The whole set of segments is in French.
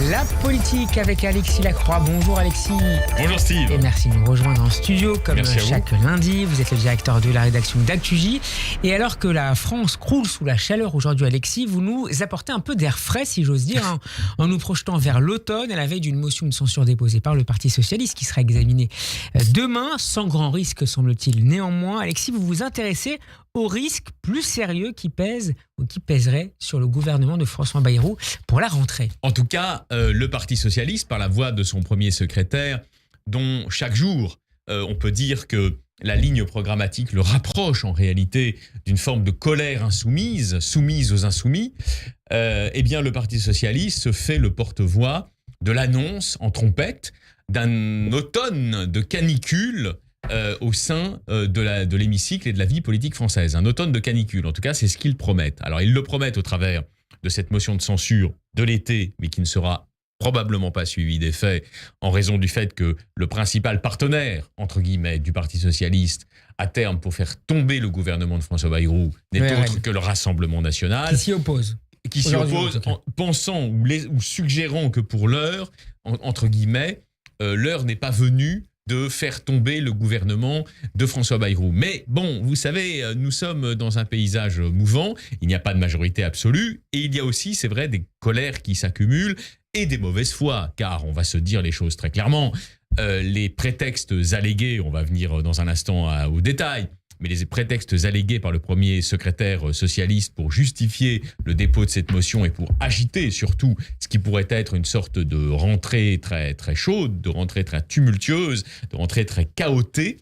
La politique avec Alexis Lacroix. Bonjour Alexis. Bonjour Steve. Et merci de nous rejoindre en studio comme Merci à vous. chaque lundi. Vous êtes le directeur de la rédaction d'ActuJ. Et alors que la France croule sous la chaleur aujourd'hui, Alexis, vous nous apportez un peu d'air frais, si j'ose dire, en nous projetant vers l'automne à la veille d'une motion de censure déposée par le Parti Socialiste qui sera examinée demain, sans grand risque semble-t-il. Néanmoins, Alexis, vous vous intéressez aux risques plus sérieux qui pèsent ou qui pèseraient sur le gouvernement de François Bayrou pour la rentrée. En tout cas, le Parti Socialiste, par la voix de son premier secrétaire, dont chaque jour, on peut dire que la ligne programmatique le rapproche en réalité d'une forme de colère insoumise, soumise aux insoumis, eh bien le Parti Socialiste se fait le porte-voix de l'annonce en trompette d'un automne de canicule au sein de l'hémicycle et de la vie politique française. Un automne de canicule, en tout cas, c'est ce qu'ils promettent. Alors, ils le promettent au travers de cette motion de censure de l'été, mais qui ne sera probablement pas suivie des faits, en raison du fait que le principal partenaire, entre guillemets, du Parti Socialiste, à terme, pour faire tomber le gouvernement de François Bayrou, n'est autre que le Rassemblement national. Qui s'y oppose. Qui s'y oppose en pensant ou suggérant que pour l'heure, entre guillemets, l'heure n'est pas venue de faire tomber le gouvernement de François Bayrou. Mais bon, vous savez, nous sommes dans un paysage mouvant, il n'y a pas de majorité absolue, et il y a aussi, c'est vrai, des colères qui s'accumulent, et des mauvaises foi, car on va se dire les choses très clairement, les prétextes allégués, on va venir dans un instant au détail, mais les prétextes allégués par le premier secrétaire socialiste pour justifier le dépôt de cette motion et pour agiter surtout ce qui pourrait être une sorte de rentrée très, très chaude, de rentrée très tumultueuse, de rentrée très chaotée,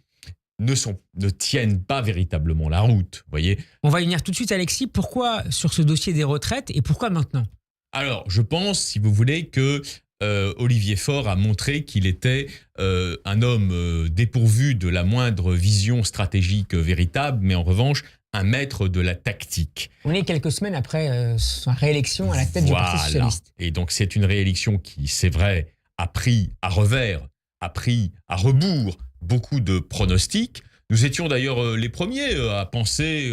ne tiennent pas véritablement la route, voyez. On va y venir tout de suite, Alexis. Pourquoi sur ce dossier des retraites et pourquoi maintenant ? Alors, je pense, si vous voulez, que Olivier Faure a montré qu'il était un homme dépourvu de la moindre vision stratégique véritable, mais en revanche, un maître de la tactique. On est quelques semaines après sa réélection à la tête du Parti Socialiste. Et donc, c'est une réélection qui, c'est vrai, a pris à revers, a pris à rebours beaucoup de pronostics. Nous étions d'ailleurs les premiers à penser,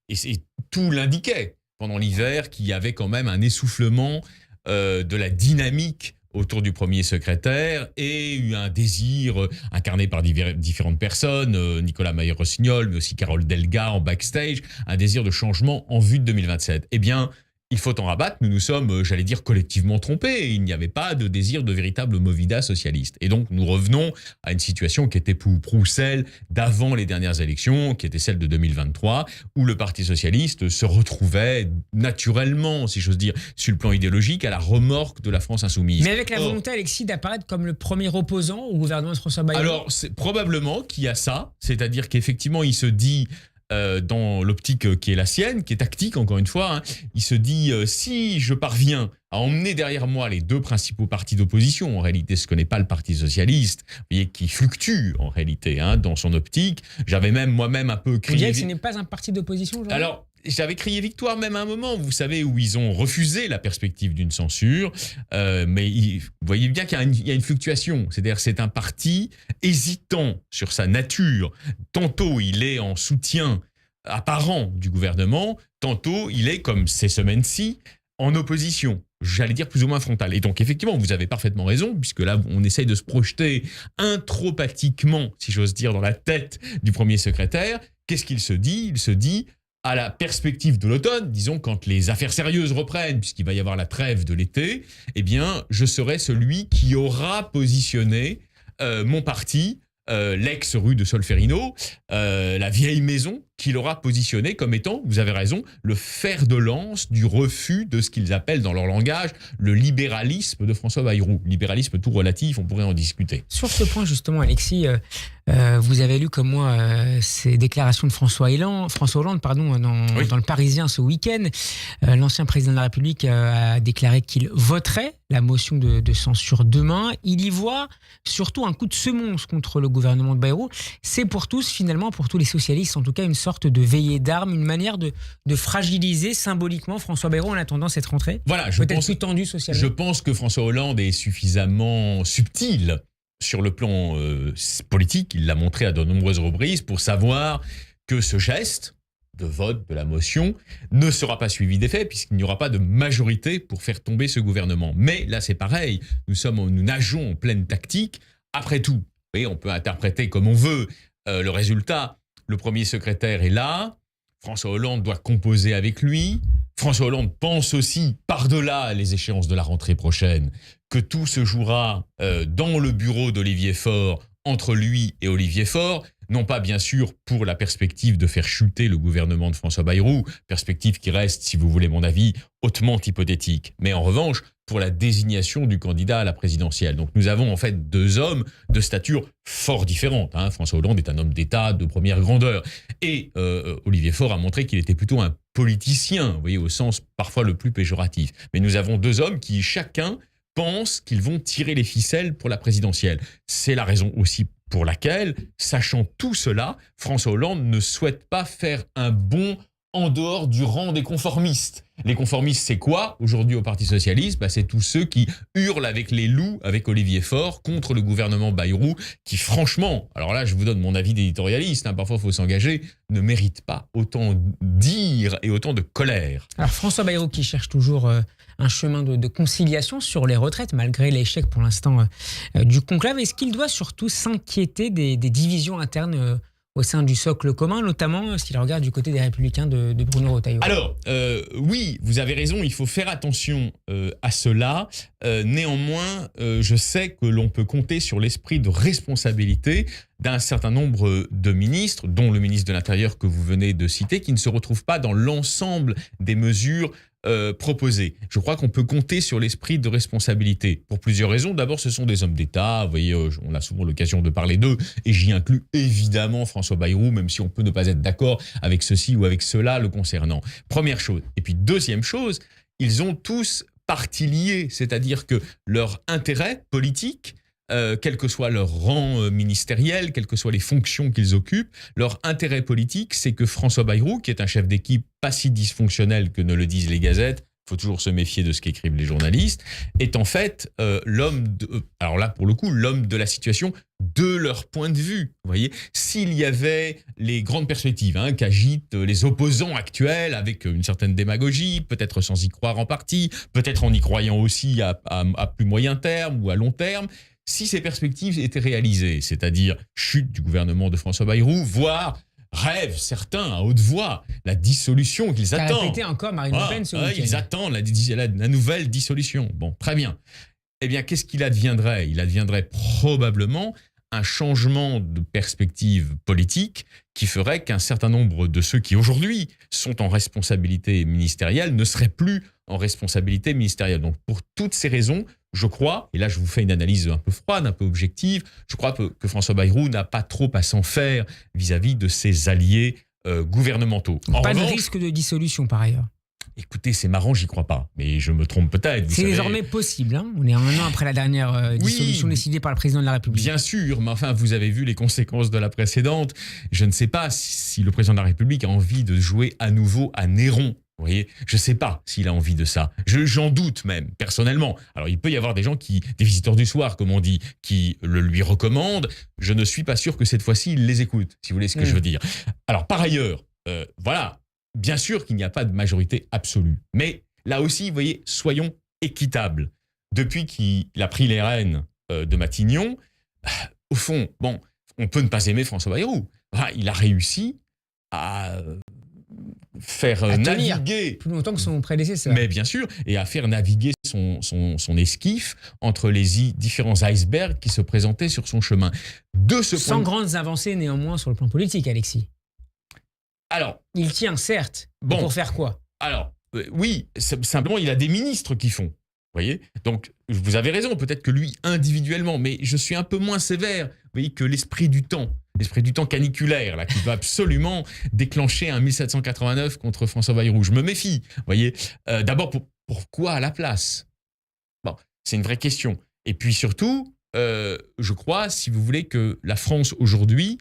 et tout l'indiquait pendant l'hiver, qu'il y avait quand même un essoufflement de la dynamique autour du premier secrétaire et un désir incarné par différentes personnes, Nicolas Mayer-Rossignol, mais aussi Carole Delga en backstage, un désir de changement en vue de 2027. Eh bien, il faut en rabattre, nous nous sommes, j'allais dire, collectivement trompés. Il n'y avait pas de désir de véritable movida socialiste. Et donc, nous revenons à une situation qui était peu ou prou celle d'avant les dernières élections, qui était celle de 2023, où le Parti Socialiste se retrouvait naturellement, si j'ose dire, sur le plan idéologique, à la remorque de la France insoumise. Mais avec la volonté, Alexis, d'apparaître comme le premier opposant au gouvernement de François Bayrou. Alors, c'est probablement qu'il y a ça, c'est-à-dire qu'effectivement, il se dit... dans l'optique qui est la sienne, qui est tactique encore une fois, il se dit si je parviens à emmener derrière moi les deux principaux partis d'opposition, en réalité ce que n'est pas le Parti Socialiste, vous voyez, qui fluctue en réalité dans son optique, j'avais même moi-même un peu crié... Vous diriez que ce n'est pas un parti d'opposition aujourd'hui ? Alors, j'avais crié victoire même à un moment, vous savez, où ils ont refusé la perspective d'une censure, mais vous voyez bien qu'il y a une fluctuation. C'est-à-dire c'est un parti hésitant sur sa nature. Tantôt, il est en soutien apparent du gouvernement, tantôt, il est, comme ces semaines-ci, en opposition. J'allais dire plus ou moins frontale. Et donc, effectivement, vous avez parfaitement raison, puisque là, on essaye de se projeter intropathiquement, si j'ose dire, dans la tête du premier secrétaire. Qu'est-ce qu'il se dit ? Il se dit... à la perspective de l'automne, disons, quand les affaires sérieuses reprennent, puisqu'il va y avoir la trêve de l'été, eh bien, je serai celui qui aura positionné mon parti, l'ex-rue de Solferino, la vieille maison, qu'il aura positionné comme étant, vous avez raison, le fer de lance du refus de ce qu'ils appellent dans leur langage le libéralisme de François Bayrou. Libéralisme tout relatif, on pourrait en discuter. Sur ce point justement, Alexis, vous avez lu comme moi ces déclarations de François Hollande dans Le Parisien ce week-end. L'ancien président de la République a déclaré qu'il voterait la motion de censure demain. Il y voit surtout un coup de semonce contre le gouvernement de Bayrou. C'est pour tous, finalement, pour tous les socialistes, en tout cas, une sorte de veillée d'armes, une manière de fragiliser symboliquement François Bayrou en attendant cette rentrée. Voilà, peut-être plus tendue socialement. Je pense que François Hollande est suffisamment subtil sur le plan politique, il l'a montré à de nombreuses reprises, pour savoir que ce geste de vote de la motion ne sera pas suivi d'effet puisqu'il n'y aura pas de majorité pour faire tomber ce gouvernement. Mais là, c'est pareil. Nous nageons en pleine tactique. Après tout, et on peut interpréter comme on veut le résultat. Le premier secrétaire est là. François Hollande doit composer avec lui. François Hollande pense aussi, par-delà les échéances de la rentrée prochaine, que tout se jouera dans le bureau d'Olivier Faure, entre lui et Olivier Faure, non pas bien sûr pour la perspective de faire chuter le gouvernement de François Bayrou, perspective qui reste, si vous voulez mon avis, hautement hypothétique, mais en revanche pour la désignation du candidat à la présidentielle. Donc nous avons en fait deux hommes de stature fort différente. François Hollande est un homme d'État de première grandeur et Olivier Faure a montré qu'il était plutôt un politicien, vous voyez, au sens parfois le plus péjoratif. Mais nous avons deux hommes qui chacun pensent qu'ils vont tirer les ficelles pour la présidentielle. C'est la raison aussi pour laquelle, sachant tout cela, François Hollande ne souhaite pas faire un bond en dehors du rang des conformistes. Les conformistes, c'est quoi aujourd'hui au Parti Socialiste ? C'est tous ceux qui hurlent avec les loups, avec Olivier Faure, contre le gouvernement Bayrou, qui franchement, alors là je vous donne mon avis d'éditorialiste, parfois il faut s'engager, ne mérite pas autant d'ire et autant de colère. Alors François Bayrou qui cherche toujours un chemin de conciliation sur les retraites, malgré l'échec pour l'instant du conclave, est-ce qu'il doit surtout s'inquiéter des divisions internes au sein du socle commun, notamment s'il regarde du côté des Républicains de Bruno Retailleau? Alors, oui, vous avez raison, il faut faire attention à cela. Néanmoins, je sais que l'on peut compter sur l'esprit de responsabilité d'un certain nombre de ministres, dont le ministre de l'Intérieur que vous venez de citer, qui ne se retrouve pas dans l'ensemble des mesures proposées. Je crois qu'on peut compter sur l'esprit de responsabilité pour plusieurs raisons. D'abord, ce sont des hommes d'État. Vous voyez, on a souvent l'occasion de parler d'eux et j'y inclus évidemment François Bayrou, même si on peut ne pas être d'accord avec ceci ou avec cela le concernant. Première chose. Et puis deuxième chose, ils ont tous partie liée, c'est-à-dire que leur intérêt politique, quel que soit leur rang ministériel, quelles que soient les fonctions qu'ils occupent, leur intérêt politique, c'est que François Bayrou, qui est un chef d'équipe pas si dysfonctionnel que ne le disent les gazettes, il faut toujours se méfier de ce qu'écrivent les journalistes, est en fait alors là pour le coup, l'homme de la situation de leur point de vue. Vous voyez, s'il y avait les grandes perspectives qu'agitent les opposants actuels avec une certaine démagogie, peut-être sans y croire en partie, peut-être en y croyant aussi à plus moyen terme ou à long terme, si ces perspectives étaient réalisées, c'est-à-dire chute du gouvernement de François Bayrou, voire rêvent certains à haute voix la dissolution qu'ils attendent. Répété encore Marine Le Pen ce week-end. Ils attendent la nouvelle dissolution. Bon, très bien. Eh bien, qu'est-ce qu'il adviendrait ? Il adviendrait probablement un changement de perspective politique qui ferait qu'un certain nombre de ceux qui aujourd'hui sont en responsabilité ministérielle ne seraient plus en responsabilité ministérielle. Donc pour toutes ces raisons, je crois, et là je vous fais une analyse un peu froide, un peu objective, je crois que François Bayrou n'a pas trop à s'en faire vis-à-vis de ses alliés gouvernementaux. Pas de risque de dissolution par ailleurs. Écoutez, c'est marrant, j'y crois pas, mais je me trompe peut-être. C'est désormais possible. On est un an après la dernière dissolution décidée par le président de la République. Bien sûr, mais enfin, vous avez vu les conséquences de la précédente. Je ne sais pas si le président de la République a envie de jouer à nouveau à Néron. Vous voyez, je ne sais pas s'il a envie de ça. J'en doute même, personnellement. Alors, il peut y avoir des gens des visiteurs du soir, comme on dit, qui le lui recommandent. Je ne suis pas sûr que cette fois-ci, il les écoute, si vous voulez ce que je veux dire. Alors, par ailleurs, voilà. Bien sûr qu'il n'y a pas de majorité absolue. Mais là aussi, vous voyez, soyons équitables. Depuis qu'il a pris les rênes de Matignon, au fond, bon, on peut ne pas aimer François Bayrou. Il a réussi à faire naviguer plus longtemps que son prédécesseur. Mais bien sûr, et à faire naviguer son esquif entre les différents icebergs qui se présentaient sur son chemin. Sans grandes avancées néanmoins sur le plan politique, Alexis. Alors, il tient, certes. Bon, pour faire quoi ? Alors, oui, simplement, il a des ministres qui font. Vous voyez ? Donc, vous avez raison, peut-être que lui, individuellement, mais je suis un peu moins sévère, vous voyez, que l'esprit du temps caniculaire, là, qui va absolument déclencher un 1789 contre François Bayrou. Je me méfie, vous voyez. D'abord, pourquoi à la place ? Bon, c'est une vraie question. Et puis surtout, je crois, si vous voulez, que la France aujourd'hui,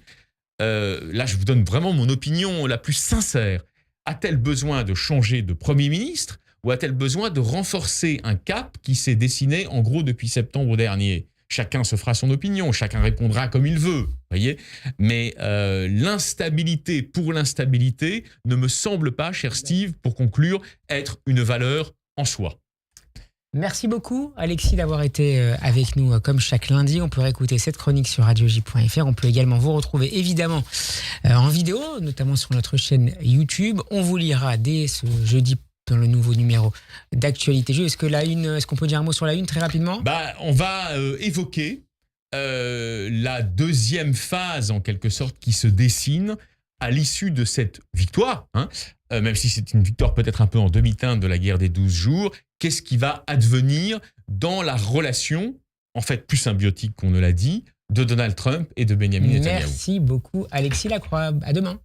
là, je vous donne vraiment mon opinion la plus sincère. A-t-elle besoin de changer de Premier ministre ou a-t-elle besoin de renforcer un cap qui s'est dessiné en gros depuis septembre dernier ? chacun se fera son opinion, chacun répondra comme il veut, voyez. Mais l'instabilité pour l'instabilité ne me semble pas, cher Steve, pour conclure, être une valeur en soi. Merci beaucoup, Alexis, d'avoir été avec nous comme chaque lundi. On peut réécouter cette chronique sur radioj.fr. On peut également vous retrouver évidemment en vidéo, notamment sur notre chaîne YouTube. On vous lira dès ce jeudi dans le nouveau numéro d'Actualité Jeux. Est-ce qu'on peut dire un mot sur la une très rapidement ? On va évoquer la deuxième phase, en quelque sorte, qui se dessine à l'issue de cette victoire, même si c'est une victoire peut-être un peu en demi-teinte de la guerre des 12 jours. Qu'est-ce qui va advenir dans la relation, en fait plus symbiotique qu'on ne l'a dit, de Donald Trump et de Benjamin Netanyahu ? Merci beaucoup, Alexis Lacroix. À demain.